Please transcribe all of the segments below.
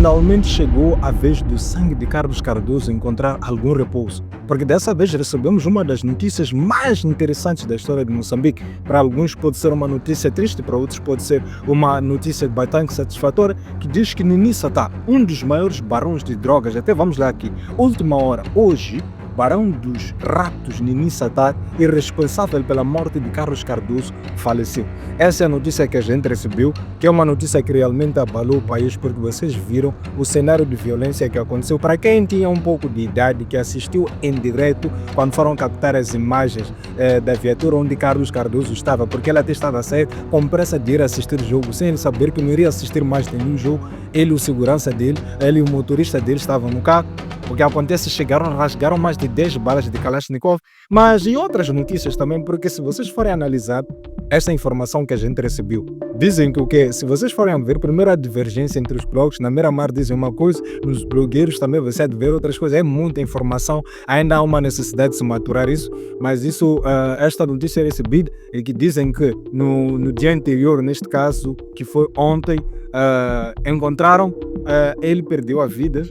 finalmente chegou a vez do sangue de Carlos Cardoso encontrar algum repouso, porque dessa vez recebemos uma das notícias mais interessantes da história de Moçambique. Para alguns pode ser uma notícia triste, para outros pode ser uma notícia bastante satisfatória, que diz que Nini Satar, um dos maiores barões de drogas, até vamos lá aqui, última hora, hoje, barão dos raptos Nini Satar e responsável pela morte de Carlos Cardoso, faleceu. Essa é a notícia que a gente recebeu, que é uma notícia que realmente abalou o país, porque vocês viram o cenário de violência que aconteceu. Para quem tinha um pouco de idade, que assistiu em direto quando foram captar as imagens da viatura onde Carlos Cardoso estava, porque ele até estava a sair com pressa de ir assistir o jogo, sem ele saber que não iria assistir mais de nenhum jogo. Ele, o segurança dele, ele e o motorista dele estavam no carro. O que acontece, rasgaram mais de 10 balas de Kalashnikov, mas e outras notícias também, porque se vocês forem analisar esta informação que a gente recebeu, dizem que o quê? Se vocês forem ver, primeiro a divergência entre os blogs, na Miramar dizem uma coisa, nos blogueiros também você há de ver outras coisas, é muita informação, ainda há uma necessidade de se maturar isso, mas isso, esta notícia é recebida e que dizem que no dia anterior, neste caso, que foi ontem, encontraram, ele perdeu a vida,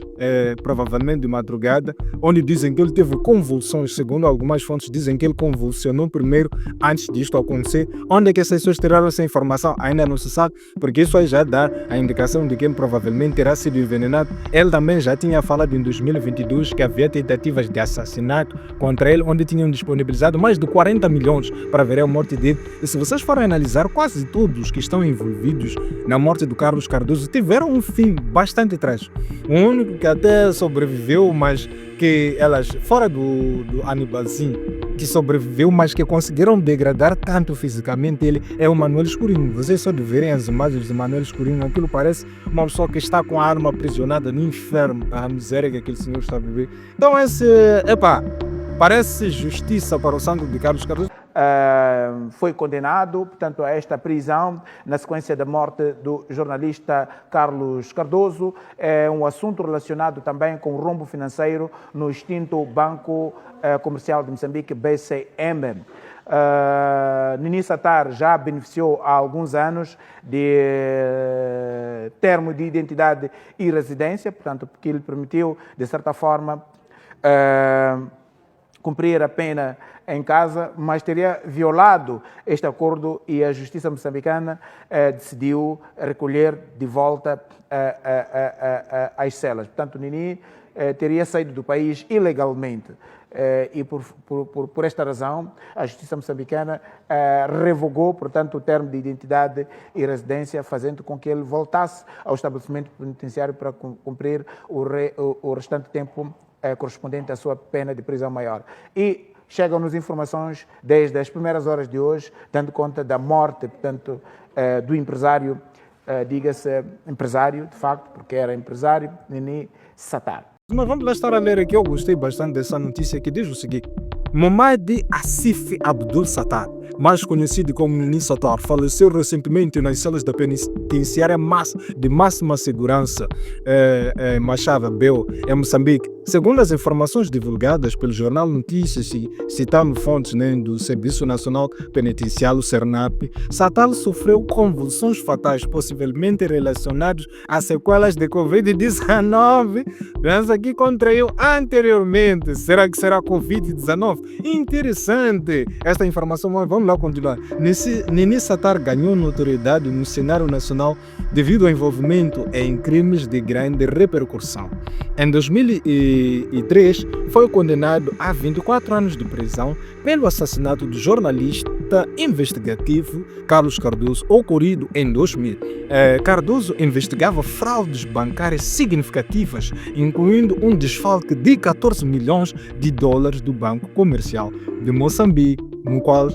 provavelmente de madrugada, onde dizem que ele teve convulsões, segundo algumas fontes dizem que ele convulsionou primeiro antes disto acontecer. Onde é que essas pessoas tiraram essa informação? Ainda não se sabe, porque isso aí já dá a indicação de que ele provavelmente terá sido envenenado. Ele também já tinha falado em 2022 que havia tentativas de assassinato contra ele, onde tinham disponibilizado mais de 40 milhões para ver a morte dele. E se vocês forem analisar, quase todos que estão envolvidos na morte do Carlos Cardoso tiveram um fim bastante trágico. O único que até sobreviveu, mas que elas, fora do Anibalzinho, que sobreviveu, mas que conseguiram degradar tanto fisicamente ele, é o Manuel Escurinho. Vocês só de verem as imagens de Manuel Escurinho, aquilo parece uma pessoa que está com a arma aprisionada no inferno, a miséria que aquele senhor está a viver. Então parece justiça para o sangue de Carlos Cardoso. Foi condenado, portanto, a esta prisão na sequência da morte do jornalista Carlos Cardoso. É um assunto relacionado também com o rombo financeiro no extinto Banco Comercial de Moçambique, BCM. Nini Satar já beneficiou há alguns anos de termo de identidade e residência, portanto, porque lhe permitiu, de certa forma, cumprir a pena em casa, mas teria violado este acordo e a justiça moçambicana decidiu recolher de volta as celas. Portanto, Nini teria saído do país ilegalmente e por esta razão a justiça moçambicana revogou, portanto, o termo de identidade e residência, fazendo com que ele voltasse ao estabelecimento penitenciário para cumprir o restante tempo correspondente à sua pena de prisão maior. E chegam-nos informações desde as primeiras horas de hoje, dando conta da morte, portanto, do empresário, diga-se empresário, de facto, porque era empresário, Nini Satar. Mas vamos lá estar a ler aqui, eu gostei bastante dessa notícia que diz o seguinte: Momadi Asif Abdul Satar, mais conhecido como Nini Satar, faleceu recentemente nas celas da penitenciária de máxima segurança Machava Beu, em Moçambique. Segundo as informações divulgadas pelo jornal Notícias e citando fontes do Serviço Nacional Penitenciário SERNAP, Satar sofreu convulsões fatais, possivelmente relacionadas a sequelas de Covid-19, doença que contraiu anteriormente. Será que será Covid-19? Interessante esta informação, mas vamos lá continuar. Nini Satar ganhou notoriedade no cenário nacional devido ao envolvimento em crimes de grande repercussão. Em 2003, foi condenado a 24 anos de prisão pelo assassinato do jornalista investigativo Carlos Cardoso, ocorrido em 2000. Cardoso investigava fraudes bancárias significativas, incluindo um desfalque de 14 milhões de dólares do Banco Comercial de Moçambique, no qual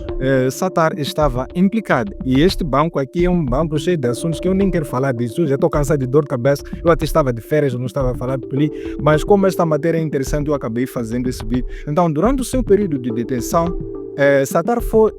Satar estava implicado. E este banco aqui é um banco cheio de assuntos que eu nem quero falar disso, já estou cansado de dor de cabeça, eu até estava de férias, eu não estava a falar por ali, mas como esta matéria é interessante, eu acabei fazendo esse vídeo. Então, durante o seu período de detenção, Satar foi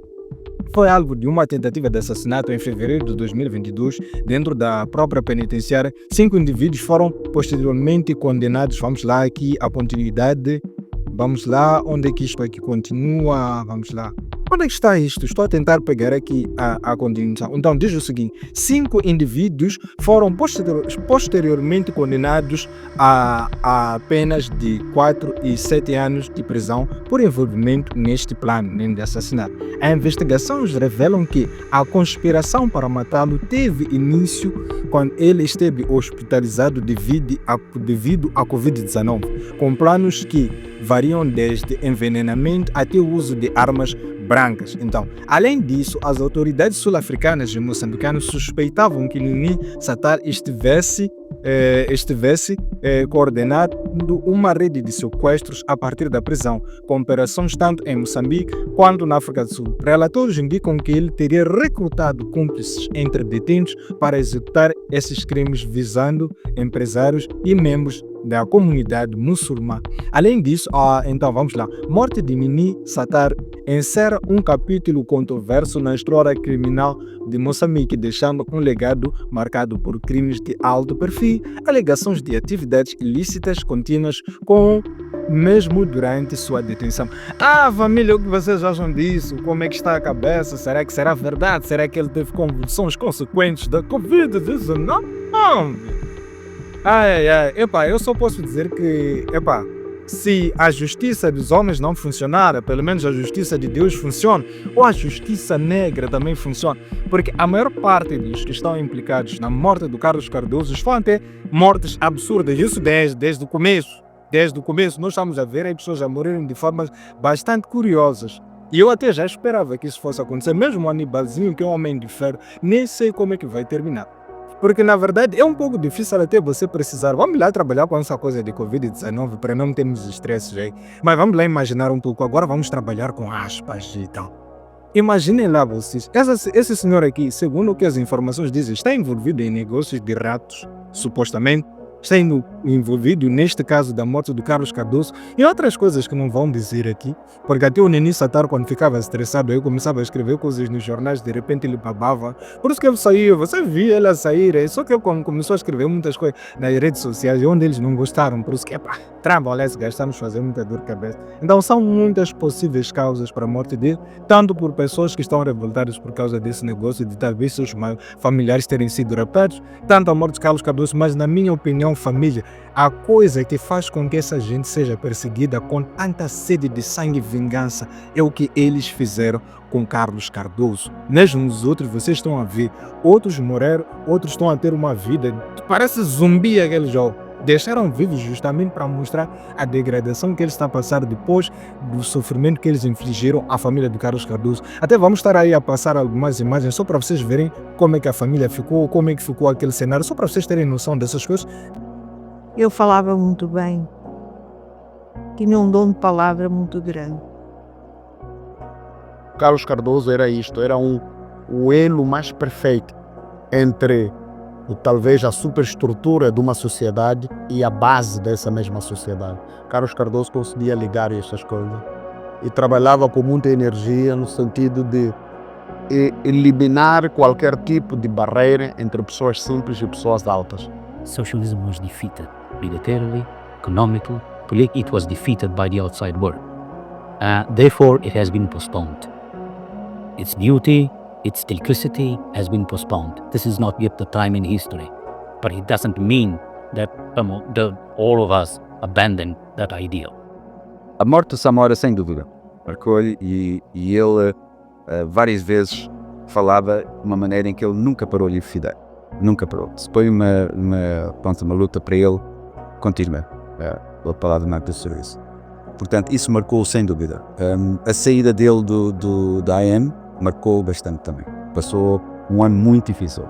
alvo de uma tentativa de assassinato em fevereiro de 2022 dentro da própria penitenciária. 5 indivíduos foram posteriormente condenados. Vamos lá aqui a continuidade. Vamos lá, onde é que isto aqui continua? Vamos lá. Onde é que está isto? Estou a tentar pegar aqui a continuação. Então, diz o seguinte: 5 indivíduos foram posteriormente condenados a penas de 4 e 7 anos de prisão por envolvimento neste plano de assassinato. As investigações revelam que a conspiração para matá-lo teve início quando ele esteve hospitalizado devido à Covid-19, com planos que variam desde envenenamento até o uso de armas brancas. Então, além disso, as autoridades sul-africanas e moçambicanas suspeitavam que Nini Satar estivesse coordenando uma rede de sequestros a partir da prisão, com operações tanto em Moçambique quanto na África do Sul. Relatórios indicam que ele teria recrutado cúmplices entre detidos para executar esses crimes visando empresários e membros da comunidade muçulmana. Além disso, então vamos lá. Morte de Nini Satar encerra um capítulo controverso na história criminal de Moçambique, deixando um legado marcado por crimes de alto perfil, alegações de atividades ilícitas contínuas, mesmo durante sua detenção. Família, o que vocês acham disso? Como é que está a cabeça? Será que será verdade? Será que ele teve convulsões consequentes da Covid-19? Eu só posso dizer que, se a justiça dos homens não funcionar, pelo menos a justiça de Deus funciona, ou a justiça negra também funciona, porque a maior parte dos que estão implicados na morte do Carlos Cardoso estão a ter mortes absurdas, isso desde o começo. Desde o começo nós estamos a ver as pessoas a morrerem de formas bastante curiosas. E eu até já esperava que isso fosse acontecer, mesmo o Anibalzinho, que é um homem de ferro, nem sei como é que vai terminar. Porque, na verdade, é um pouco difícil até você precisar. Vamos lá trabalhar com essa coisa de Covid-19 para não termos estresses aí. Mas vamos lá imaginar um pouco. Agora vamos trabalhar com aspas e tal. Imaginem lá vocês. Esse senhor aqui, segundo o que as informações dizem, está envolvido em negócios de ratos, supostamente. Está envolvido neste caso da morte do Carlos Cardoso e outras coisas que não vão dizer aqui, porque até o Nini Satar, quando ficava estressado, eu começava a escrever coisas nos jornais, de repente ele babava, por isso que ele saiu, você via ele a sair, só que eu quando começou a escrever muitas coisas nas redes sociais, onde eles não gostaram, por isso que trabalhar, esse gajo está nos fazendo muita dor de cabeça. Então são muitas possíveis causas para a morte dele, tanto por pessoas que estão revoltadas por causa desse negócio de talvez seus familiares terem sido raptados, tanto a morte de Carlos Cardoso, mas na minha opinião, família, a coisa que faz com que essa gente seja perseguida com tanta sede de sangue e vingança é o que eles fizeram com Carlos Cardoso. Mesmo os outros, vocês estão a ver, outros morreram, outros estão a ter uma vida, parece zumbi aquele jogo. Deixaram vivos justamente para mostrar a degradação que eles estão a passar depois do sofrimento que eles infligiram à família do Carlos Cardoso. Até vamos estar aí a passar algumas imagens só para vocês verem como é que a família ficou, como é que ficou aquele cenário, só para vocês terem noção dessas coisas. Eu falava muito bem, tinha um dom de palavra muito grande. Carlos Cardoso era isto, era o elo mais perfeito entre talvez a superestrutura de uma sociedade e a base dessa mesma sociedade. Carlos Cardoso conseguia ligar estas coisas e trabalhava com muita energia no sentido de eliminar qualquer tipo de barreira entre pessoas simples e pessoas altas. Socialism was defeated militarily, economically, politically. It was defeated by the outside world. Therefore, it has been postponed. Its beauty, its electricity has been postponed. This is not yet the time in history, but it doesn't mean that all of us abandoned that ideal. A morte de Samora, sem dúvida, marcou-lhe e ele várias vezes falava de uma maneira em que ele nunca parou de fidar. Nunca parou. Se põe uma luta para ele, continua. Pela palavra marca de serviço. Portanto, isso marcou sem dúvida. A saída dele da AM marcou bastante também. Passou um ano muito difícil.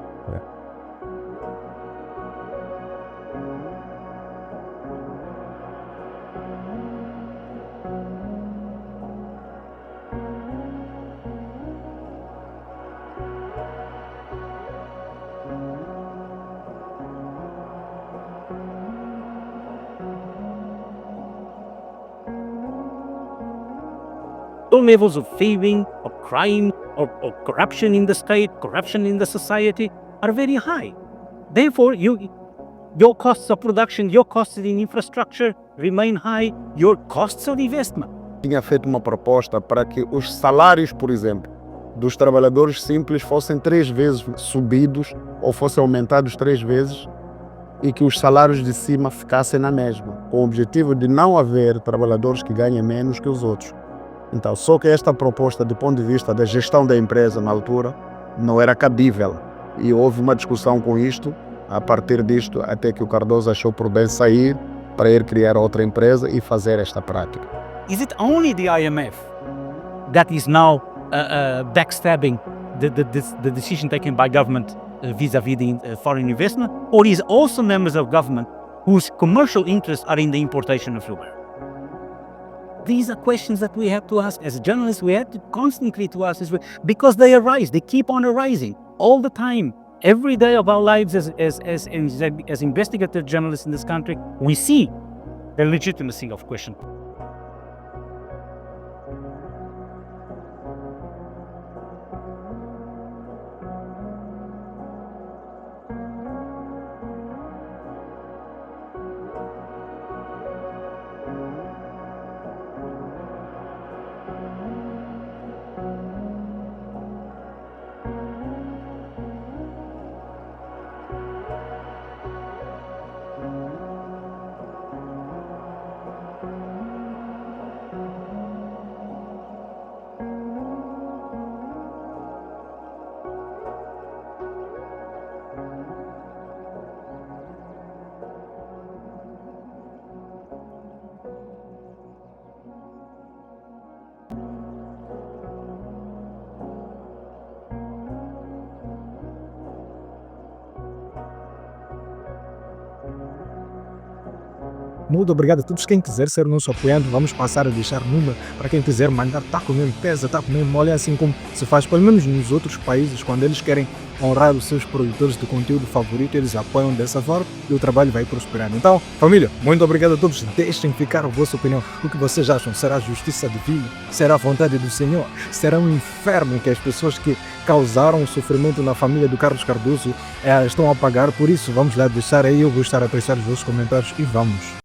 All levels of thieving, of crime, of corruption in the state, corruption in the society are very high. Therefore, your costs of production, your costs in infrastructure remain high, your costs of investment tinha feito uma proposta para que os salários, por exemplo, dos trabalhadores simples fossem 3 vezes subidos ou fossem aumentados 3 vezes e que os salários de cima ficassem na mesma, com o objetivo de não haver trabalhadores que ganhem menos que os outros. Então, só que esta proposta, do ponto de vista da gestão da empresa na altura, não era cabível. E houve uma discussão com isto, a partir disto, até que o Cardoso achou por bem sair para ir criar outra empresa e fazer esta prática. Is it only the IMF that is now backstabbing the decision taken by government vis-à-vis the foreign investment, or is also members of government whose commercial interests are in the importation of sugar? These are questions that we have to ask as journalists. We have to constantly to ask this because they arise. They keep on arising all the time. Every day of our lives as investigative journalists in this country, we see the legitimacy of question. Muito obrigado a todos. Quem quiser ser nosso apoiante, vamos passar a deixar número para quem quiser mandar. Tá com mesmo pesa, tá com mesmo mole, assim como se faz pelo menos nos outros países, quando eles querem honrar os seus produtores de conteúdo favorito, eles apoiam dessa forma e o trabalho vai prosperando. Então, família, muito obrigado a todos. Deixem ficar a vossa opinião. O que vocês acham? Será a justiça divina? Será a vontade do Senhor? Será um inferno que as pessoas que causaram o sofrimento na família do Carlos Cardoso estão a pagar? Por isso, vamos lá deixar aí. Eu vou estar a apreciar os vossos comentários e vamos.